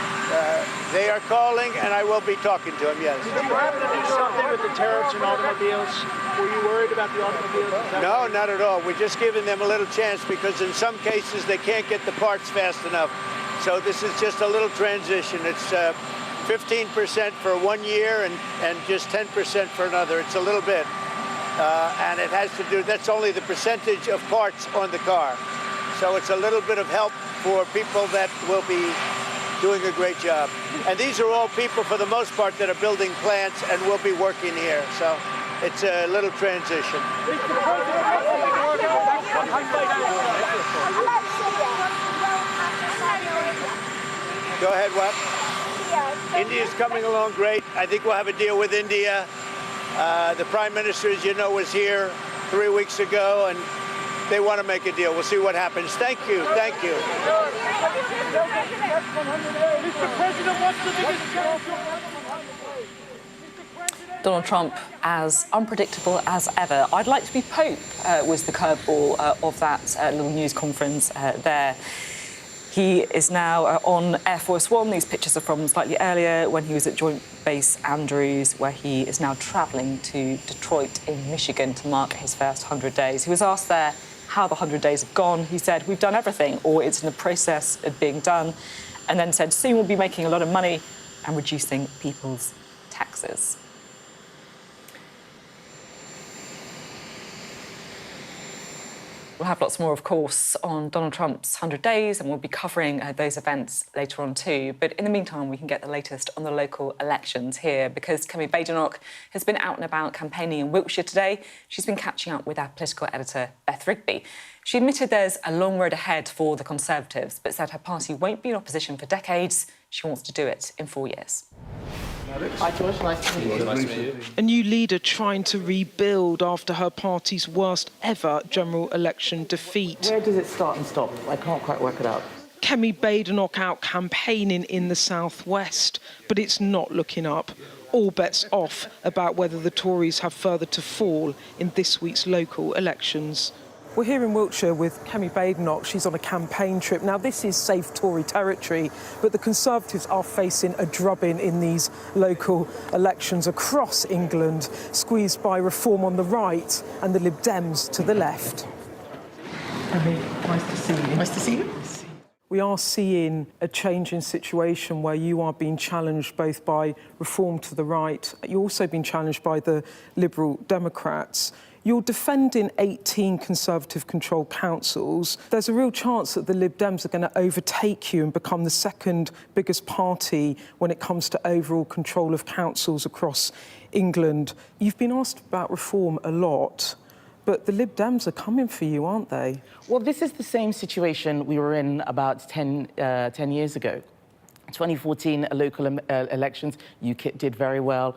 They are calling, and I will be talking to him, yes. Did you have to do something with the tariffs and automobiles? Were you worried about the automobiles? No, not at all. We're just giving them a little chance because in some cases they can't get the parts fast enough. So this is just a little transition. It's 15% for 1 year and just 10% for another. It's a little bit. And it has to do, that's only the percentage of parts on the car. So it's a little bit of help for people that will be doing a great job. And these are all people, for the most part, that are building plants and will be working here. So it's a little transition. Go ahead, what? India's coming along great. I think we'll have a deal with India. The Prime Minister, as you know, was here 3 weeks ago, and they want to make a deal. We'll see what happens. Thank you. Thank you. Mr. President, what's the biggest challenge? Donald Trump as unpredictable as ever. I'd like to be Pope was the curveball of that little news conference there. He is now on Air Force One. These pictures are from slightly earlier when he was at Joint Base Andrews, where he is now travelling to Detroit in Michigan to mark his first 100 days. He was asked there how the 100 days have gone. He said, "We've done everything," or "It's in the process of being done," and then said, "Soon we'll be making a lot of money and reducing people's taxes." We'll have lots more, of course, on Donald Trump's 100 days, and we'll be covering those events later on too. But in the meantime, we can get the latest on the local elections here, because Kemi Badenoch has been out and about campaigning in Wiltshire today. She's been catching up with our political editor, Beth Rigby. She admitted there's a long road ahead for the Conservatives, but said her party won't be in opposition for decades. She wants to do it in 4 years. Hi, George. Nice to meet you. A new leader trying to rebuild after her party's worst ever general election defeat. Where does it start and stop? I can't quite work it out. Kemi Badenoch out campaigning in the southwest, but it's not looking up. All bets off about whether the Tories have further to fall in this week's local elections. We're here in Wiltshire with Kemi Badenoch. She's on a campaign trip. Now, this is safe Tory territory, but the Conservatives are facing a drubbing in these local elections across England, squeezed by Reform on the right and the Lib Dems to the left. Kemi, nice to see you. Nice to see you. We are seeing a changing situation where you are being challenged both by Reform to the right. You're also being challenged by the Liberal Democrats. You're defending 18 Conservative-controlled councils. There's a real chance that the Lib Dems are going to overtake you and become the second biggest party when it comes to overall control of councils across England. You've been asked about Reform a lot, but the Lib Dems are coming for you, aren't they? Well, this is the same situation we were in about 10 years ago. 2014 local elections, UKIP did very well.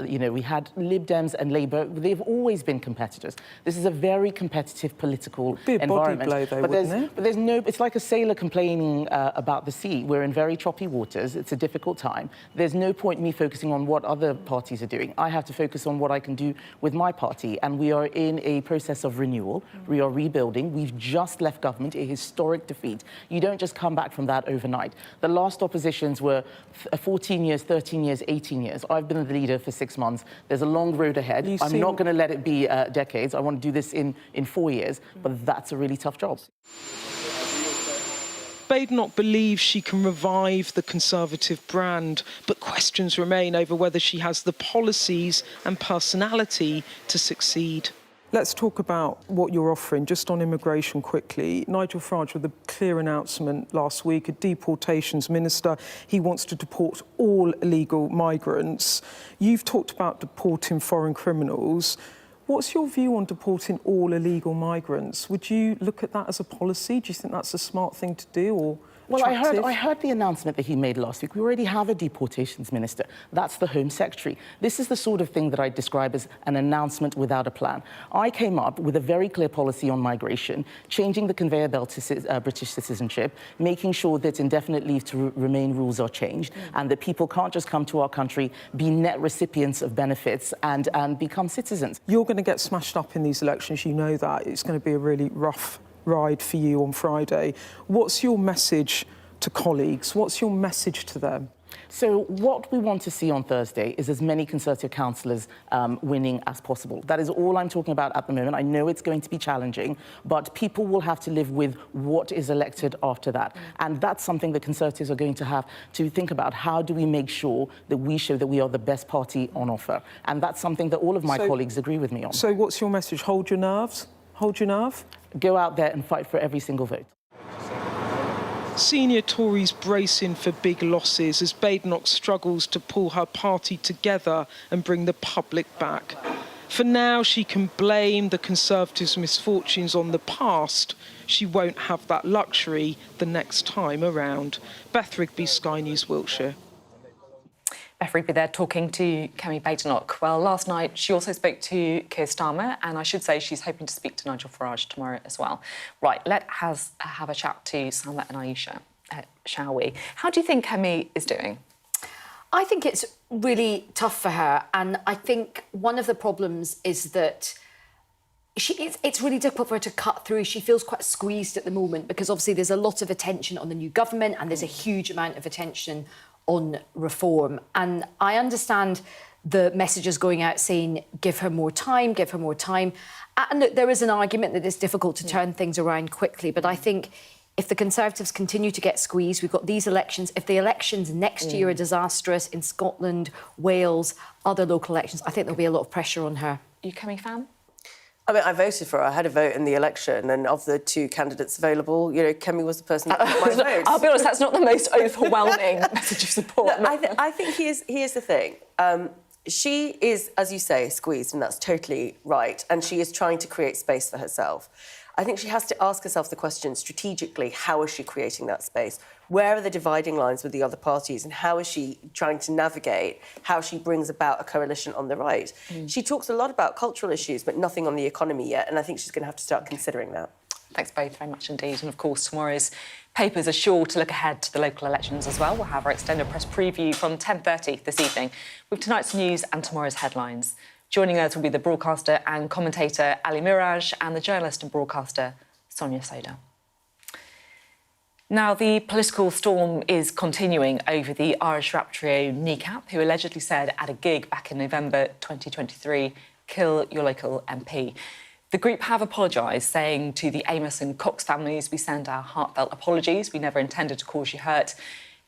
You know, we had Lib Dems and Labour. They've always been competitors. This is a very competitive political environment. Body blow, though, wouldn't it? But there's no. It's like a sailor complaining about the sea. We're in very choppy waters. It's a difficult time. There's no point me focusing on what other parties are doing. I have to focus on what I can do with my party. And we are in a process of renewal. We are rebuilding. We've just left government, a historic defeat. You don't just come back from that overnight. The last oppositions were 14 years, 13 years, 18 years. I've been the leader for 6 months. There's a long road ahead. I'm not going to let it be decades. I want to do this in 4 years, but that's a really tough job. Badenoch believes she can revive the Conservative brand, but questions remain over whether she has the policies and personality to succeed. Let's talk about what you're offering, just on immigration quickly. Nigel Farage with a clear announcement last week, a deportations minister. He wants to deport all illegal migrants. You've talked about deporting foreign criminals. What's your view on deporting all illegal migrants? Would you look at that as a policy? Do you think that's a smart thing to do, or Well, I heard the announcement that he made last week. We already have a deportations minister. That's the Home Secretary. This is the sort of thing that I describe as an announcement without a plan. I came up with a very clear policy on migration, changing the conveyor belt to British citizenship, making sure that indefinite leave to remain rules are changed, and that people can't just come to our country, be net recipients of benefits, and become citizens. You're going to get smashed up in these elections, you know that. It's going to be a really rough ride for you on Friday. What's your message to colleagues? What's your message to them? So what we want to see on Thursday is as many Conservative councillors winning as possible. That is all I'm talking about at the moment. I know it's going to be challenging, but people will have to live with what is elected after that. And that's something that Conservatives are going to have to think about. How do we make sure that we show that we are the best party on offer? And that's something that all of my colleagues agree with me on. So what's your message? Hold your nerves? Hold your nerve? Go out there and fight for every single vote. Senior Tories bracing for big losses as Badenoch struggles to pull her party together and bring the public back. For now, she can blame the Conservatives' misfortunes on the past. She won't have that luxury the next time around. Beth Rigby, Sky News, Wiltshire. Beth Rigby there talking to Kemi Badenoch. Well, last night she also spoke to Keir Starmer, and I should say she's hoping to speak to Nigel Farage tomorrow as well. Right, let's have a chat to Salma and Ayesha, shall we? How do you think Kemi is doing? I think it's really tough for her, and I think one of the problems is that it's really difficult for her to cut through. She feels quite squeezed at the moment because obviously there's a lot of attention on the new government and there's a huge amount of attention on reform. And I understand the messages going out saying, give her more time, give her more time. And look, there is an argument that it's difficult to turn things around quickly, but I think if the Conservatives continue to get squeezed, we've got these elections. If the elections next year are disastrous in Scotland, Wales, other local elections, I think there'll be a lot of pressure on her. Are you Kemi fan? I mean, I voted for her. I had a vote in the election, and of the two candidates available, you know, Kemi was the person that got my vote. I'll be honest, that's not the most overwhelming message of support. No, I think here's the thing. She is, as you say, squeezed, and that's totally right, and she is trying to create space for herself. I think she has to ask herself the question strategically, how is she creating that space? Where are the dividing lines with the other parties, and how is she trying to navigate how she brings about a coalition on the right? She talks a lot about cultural issues, but nothing on the economy yet, and I think she's going to have to start considering that. Thanks both very much indeed. And of course, tomorrow's papers are sure to look ahead to the local elections as well. We'll have our extended press preview from 10:30 this evening with tonight's news and tomorrow's headlines. Joining us will be the broadcaster and commentator Ali Miraj and the journalist and broadcaster Sonia Soda. Now, the political storm is continuing over the Irish rap trio Kneecap, who allegedly said at a gig back in November 2023, "Kill your local MP." The group have apologised, saying to the Amos and Cox families, "We send our heartfelt apologies. We never intended to cause you hurt."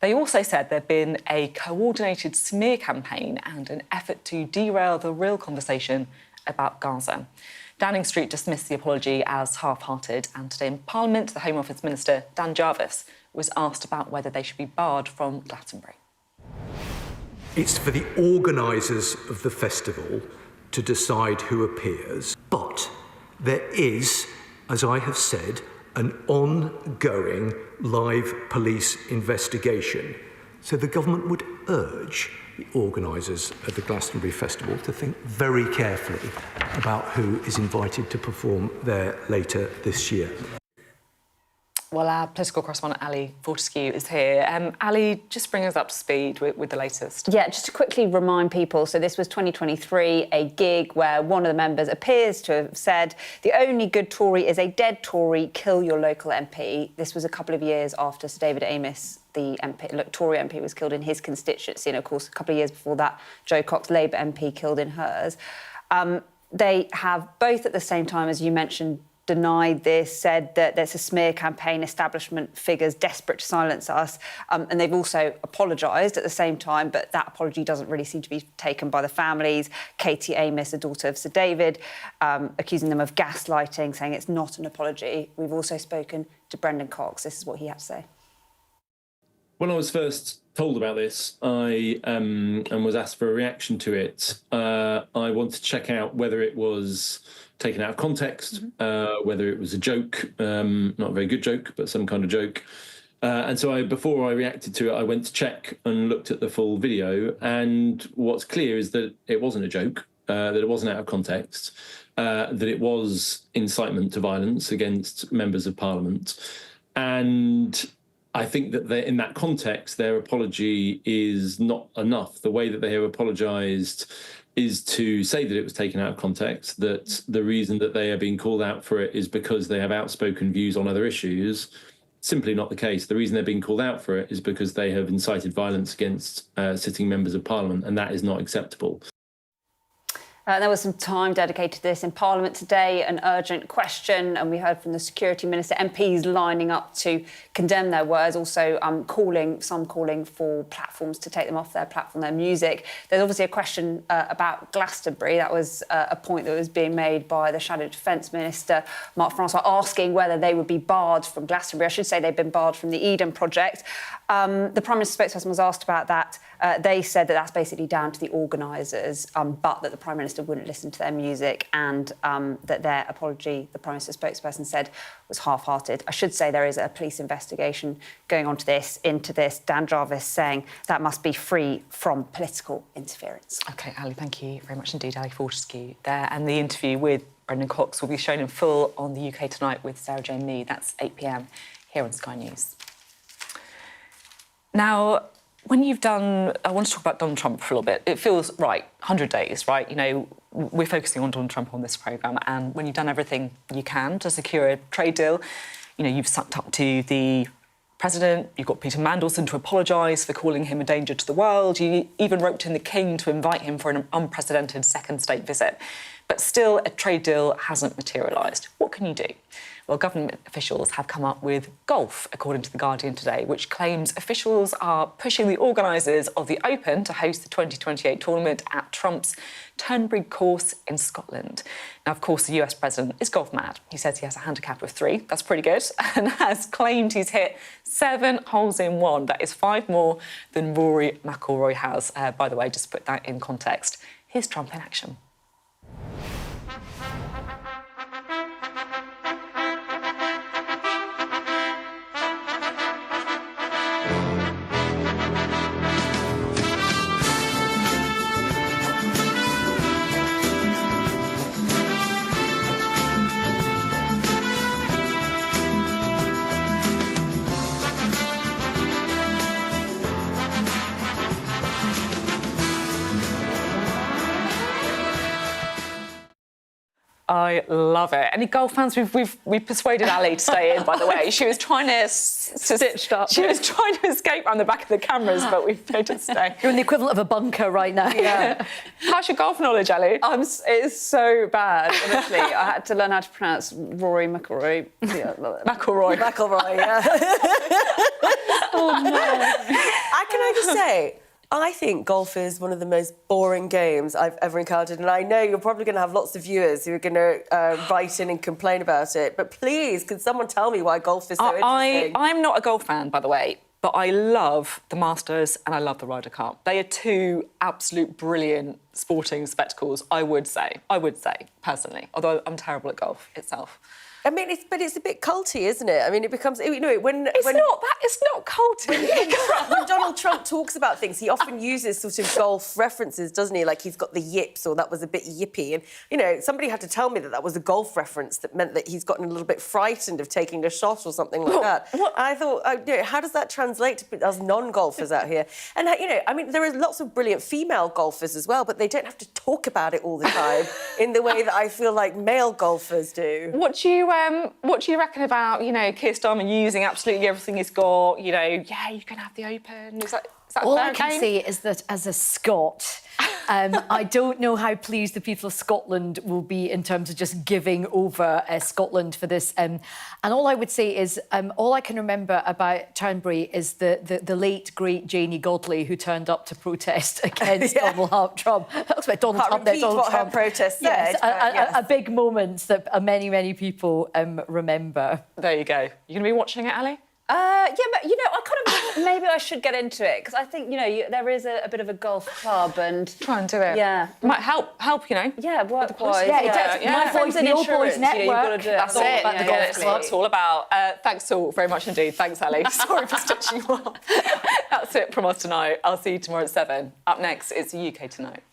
They also said there'd been a coordinated smear campaign and an effort to derail the real conversation about Gaza. Downing Street dismissed the apology as half-hearted, and today in Parliament, the Home Office Minister, Dan Jarvis, was asked about whether they should be barred from Glastonbury. It's for the organisers of the festival to decide who appears, but there is, as I have said, an ongoing live police investigation. So the government would urge the organisers of the Glastonbury Festival to think very carefully about who is invited to perform there later this year. Well, our political correspondent Ali Fortescue is here. Ali, just bring us up to speed with the latest. Yeah, just to quickly remind people, so this was 2023, a gig where one of the members appears to have said, "The only good Tory is a dead Tory, kill your local MP." This was a couple of years after Sir David Amess, the Tory MP, was killed in his constituency, and of course, a couple of years before that, Jo Cox, Labour MP, killed in hers. They have both at the same time, as you mentioned, denied this, said that there's a smear campaign, establishment figures desperate to silence us, and they've also apologised at the same time, but that apology doesn't really seem to be taken by the families. Katie Amos, the daughter of Sir David, accusing them of gaslighting, saying it's not an apology. We've also spoken to Brendan Cox. This is what he had to say. When I was first told about this, I and was asked for a reaction to it, I wanted to check out whether it was taken out of context, whether it was a joke, not a very good joke, but some kind of joke. And so before I reacted to it, I went to check and looked at the full video. And what's clear is that it wasn't a joke, that it wasn't out of context, that it was incitement to violence against members of Parliament. And I think that in that context, their apology is not enough. The way that they have apologised is to say that it was taken out of context, that the reason that they are being called out for it is because they have outspoken views on other issues. Simply not the case. The reason they're being called out for it is because they have incited violence against sitting members of Parliament, and that is not acceptable. There was some time dedicated to this in Parliament today, an urgent question, and we heard from the Security Minister, MPs lining up to condemn their words, also calling for platforms to take them off their platform, their music. There's obviously a question about Glastonbury. That was a point that was being made by the Shadow Defence Minister, Mark Francois, asking whether they would be barred from Glastonbury. I should say they've been barred from the Eden project. The Prime Minister's spokesperson was asked about that. They said that that's basically down to the organisers, but that the Prime Minister wouldn't listen to their music, and that their apology, the Prime Minister's spokesperson said, was half-hearted. I should say there is a police investigation going on into this. Dan Jarvis saying that must be free from political interference. OK, Ali, thank you very much indeed, Ali Fortescue there. And the interview with Brendan Cox will be shown in full on the UK Tonight with Sarah Jane Mead. That's 8 p.m. here on Sky News. Now, when you've done... I want to talk about Donald Trump for a little bit. It feels, right, 100 days, right? You know, we're focusing on Donald Trump on this programme, and when you've done everything you can to secure a trade deal, you know, you've sucked up to the president, you've got Peter Mandelson to apologise for calling him a danger to the world, you even roped in the King to invite him for an unprecedented second state visit. But still, a trade deal hasn't materialised. What can you do? Well, government officials have come up with golf, according to The Guardian today, which claims officials are pushing the organisers of the Open to host the 2028 tournament at Trump's Turnberry course in Scotland. Now, of course, the US president is golf mad. He says he has a handicap of 3. That's pretty good. And has claimed he's hit 7 holes in 1. That is 5 more than Rory McIlroy has. By the way, just to put that in context, here's Trump in action. I love it. Any golf fans? We've persuaded Ali to stay in, by the way. She was trying to stitched up. She was trying to escape around the back of the cameras, but we've made her stay. You're in the equivalent of a bunker right now. Yeah. How's your golf knowledge, Ali? It's so bad, honestly. I had to learn how to pronounce Rory McIlroy. Yeah, McIlroy. McIlroy, yeah. Oh, no. Can I just say, I think golf is one of the most boring games I've ever encountered, and I know you're probably going to have lots of viewers who are going to write in and complain about it, but please, could someone tell me why golf is so interesting? I'm not a golf fan, by the way, but I love the Masters and I love the Ryder Cup. They are two absolute brilliant sporting spectacles, I would say, personally, although I'm terrible at golf itself. I mean, it's a bit culty, isn't it? I mean, it becomes, you know, It's not culty. When Donald Trump talks about things, he often uses sort of golf references, doesn't he? Like he's got the yips, or that was a bit yippy. And, you know, somebody had to tell me that that was a golf reference that meant that he's gotten a little bit frightened of taking a shot or something like that. And I thought, you know, how does that translate to us non-golfers out here? And, you know, I mean, there are lots of brilliant female golfers as well, but they don't have to talk about it all the time in the way that I feel like male golfers do. What do you reckon about, you know, Keir Starmer using absolutely everything he's got? You know, yeah, you can have the Open. Is that all fair I can game? say is that as a Scot, I don't know how pleased the people of Scotland will be in terms of just giving over Scotland for this. And all I would say is, all I can remember about Townbury is the late, great Janie Godley, who turned up to protest against Donald Trump. That was about Donald Trump. Repeat what her protest said. Yes, a big moment that many, many people remember. There you go. You're going to be watching it, Ali? Yeah, but, you know, I kind of... maybe I should get into it, because I think, you know, there is a bit of a golf club and... Try and do it. Yeah. Might help, you know. Yeah, work-wise. Yeah, it does. My Boys, the Old Boys Network. You've got to do it. That's it. That's what the golf club's all about. Thanks all very much indeed. Thanks, Ali. Sorry for stitching you up. That's it from us tonight. I'll see you tomorrow at 7. Up next, it's UK Tonight.